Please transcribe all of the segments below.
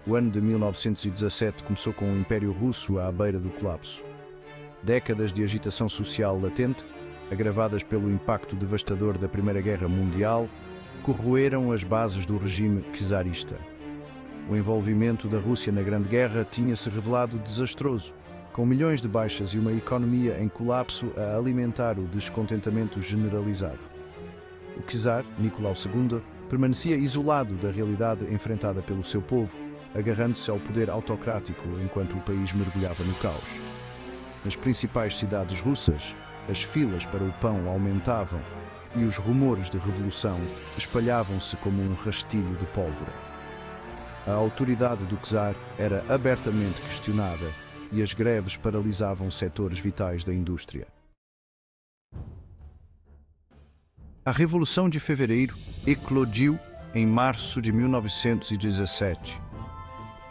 O ano de 1917 começou com o Império Russo à beira do colapso. Décadas de agitação social latente, agravadas pelo impacto devastador da Primeira Guerra Mundial, corroeram as bases do regime czarista. O envolvimento da Rússia na Grande Guerra tinha-se revelado desastroso, com milhões de baixas e uma economia em colapso a alimentar o descontentamento generalizado. O czar, Nicolau II, permanecia isolado da realidade enfrentada pelo seu povo, agarrando-se ao poder autocrático enquanto o país mergulhava no caos. Nas principais cidades russas, as filas para o pão aumentavam e os rumores de revolução espalhavam-se como um rastilho de pólvora. A autoridade do czar era abertamente questionada e as greves paralisavam setores vitais da indústria. A Revolução de Fevereiro eclodiu em março de 1917.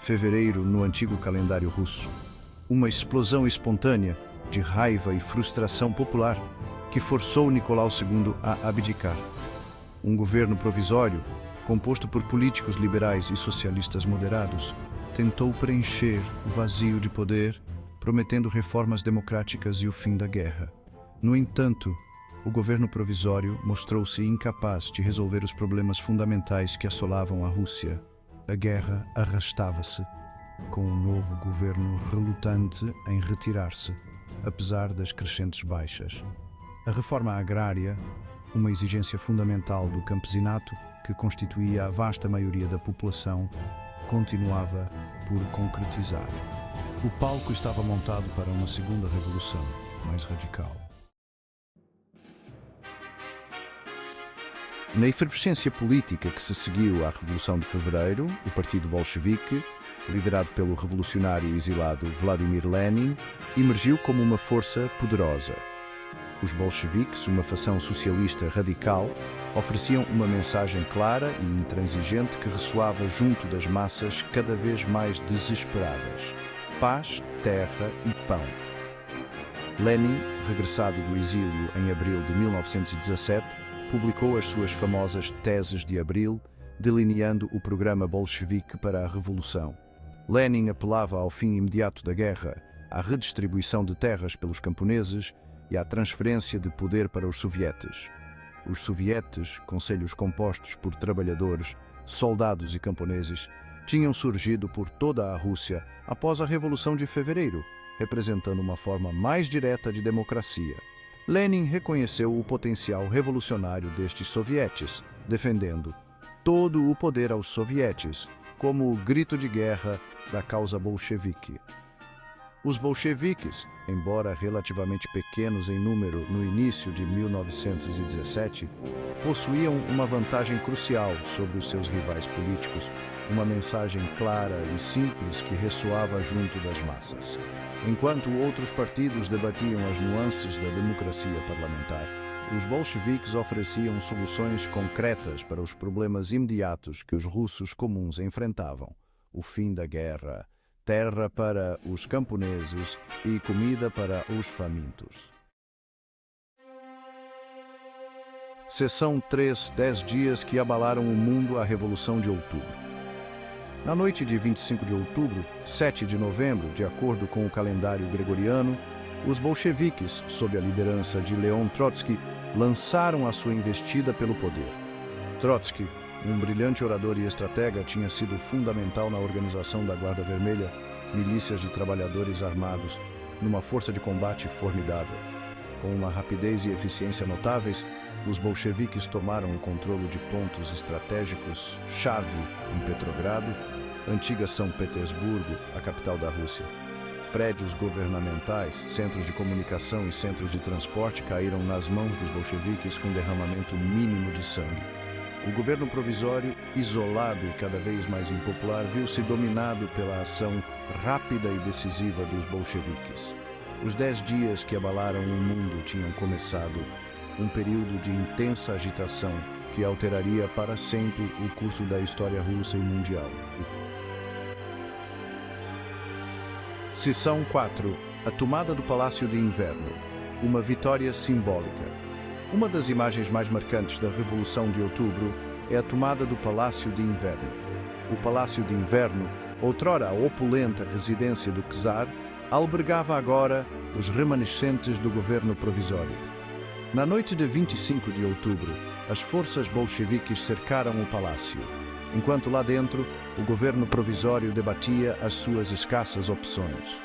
Fevereiro no antigo calendário russo. Uma explosão espontânea de raiva e frustração popular que forçou Nicolau II a abdicar. Um governo provisório, composto por políticos liberais e socialistas moderados, tentou preencher o vazio de poder, prometendo reformas democráticas e o fim da guerra. No entanto, o governo provisório mostrou-se incapaz de resolver os problemas fundamentais que assolavam a Rússia. A guerra arrastava-se, com um novo governo relutante em retirar-se, apesar das crescentes baixas. A reforma agrária, uma exigência fundamental do campesinato, que constituía a vasta maioria da população, continuava por concretizar. O palco estava montado para uma segunda revolução, mais radical. Na efervescência política que se seguiu à Revolução de Fevereiro, o Partido Bolchevique, liderado pelo revolucionário exilado Vladimir Lenin, emergiu como uma força poderosa. Os bolcheviques, uma facção socialista radical, ofereciam uma mensagem clara e intransigente que ressoava junto das massas cada vez mais desesperadas: paz, terra e pão. Lenin, regressado do exílio em abril de 1917, publicou as suas famosas Teses de Abril, delineando o programa bolchevique para a Revolução. Lenin apelava ao fim imediato da guerra, à redistribuição de terras pelos camponeses e à transferência de poder para os sovietes. Os sovietes, conselhos compostos por trabalhadores, soldados e camponeses, tinham surgido por toda a Rússia após a Revolução de Fevereiro, representando uma forma mais direta de democracia. Lenin reconheceu o potencial revolucionário destes sovietes, defendendo todo o poder aos sovietes, como o grito de guerra da causa bolchevique. Os bolcheviques, embora relativamente pequenos em número no início de 1917, possuíam uma vantagem crucial sobre os seus rivais políticos, uma mensagem clara e simples que ressoava junto das massas. Enquanto outros partidos debatiam as nuances da democracia parlamentar, os bolcheviques ofereciam soluções concretas para os problemas imediatos que os russos comuns enfrentavam: o fim da guerra, terra para os camponeses e comida para os famintos. Seção 3: 10 dias que abalaram o mundo à Revolução de Outubro. Na noite de 25 de outubro, 7 de novembro, de acordo com o calendário gregoriano, os bolcheviques, sob a liderança de Leon Trotsky, lançaram a sua investida pelo poder. Trotsky, um brilhante orador e estratega, tinha sido fundamental na organização da Guarda Vermelha, milícias de trabalhadores armados, numa força de combate formidável. Com uma rapidez e eficiência notáveis, os bolcheviques tomaram o controle de pontos estratégicos-chave em Petrogrado, antiga São Petersburgo, a capital da Rússia. Prédios governamentais, centros de comunicação e centros de transporte caíram nas mãos dos bolcheviques com derramamento mínimo de sangue. O governo provisório, isolado e cada vez mais impopular, viu-se dominado pela ação rápida e decisiva dos bolcheviques. Os 10 dias que abalaram o mundo tinham começado, um período de intensa agitação que alteraria para sempre o curso da história russa e mundial. Seção 4: A tomada do Palácio de Inverno. Uma vitória simbólica. Uma das imagens mais marcantes da Revolução de Outubro é a tomada do Palácio de Inverno. O Palácio de Inverno Outrora a opulenta residência do czar albergava agora os remanescentes do governo provisório. Na noite de 25 de outubro, as forças bolcheviques cercaram o palácio, enquanto lá dentro o governo provisório debatia as suas escassas opções.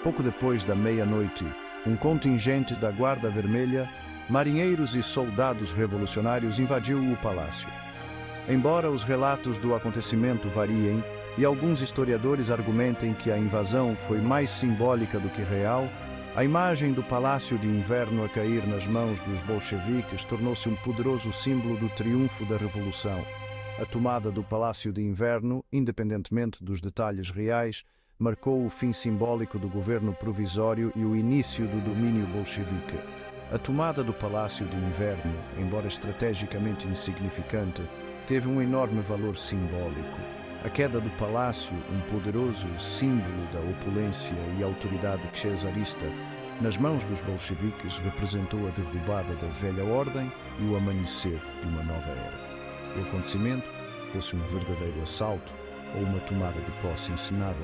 Pouco depois da meia-noite, um contingente da Guarda Vermelha, marinheiros e soldados revolucionários invadiu o palácio. Embora os relatos do acontecimento variem e alguns historiadores argumentem que a invasão foi mais simbólica do que real, a imagem do Palácio de Inverno a cair nas mãos dos bolcheviques tornou-se um poderoso símbolo do triunfo da Revolução. A tomada do Palácio de Inverno, independentemente dos detalhes reais, marcou o fim simbólico do governo provisório e o início do domínio bolchevique. A tomada do Palácio de Inverno, embora estrategicamente insignificante, teve um enorme valor simbólico. A queda do palácio, um poderoso símbolo da opulência e autoridade czarista, nas mãos dos bolcheviques representou a derrubada da velha ordem e o amanhecer de uma nova era. O acontecimento, fosse um verdadeiro assalto ou uma tomada de posse encenada,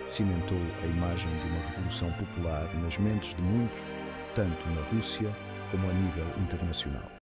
cimentou a imagem de uma revolução popular nas mentes de muitos, tanto na Rússia como a nível internacional.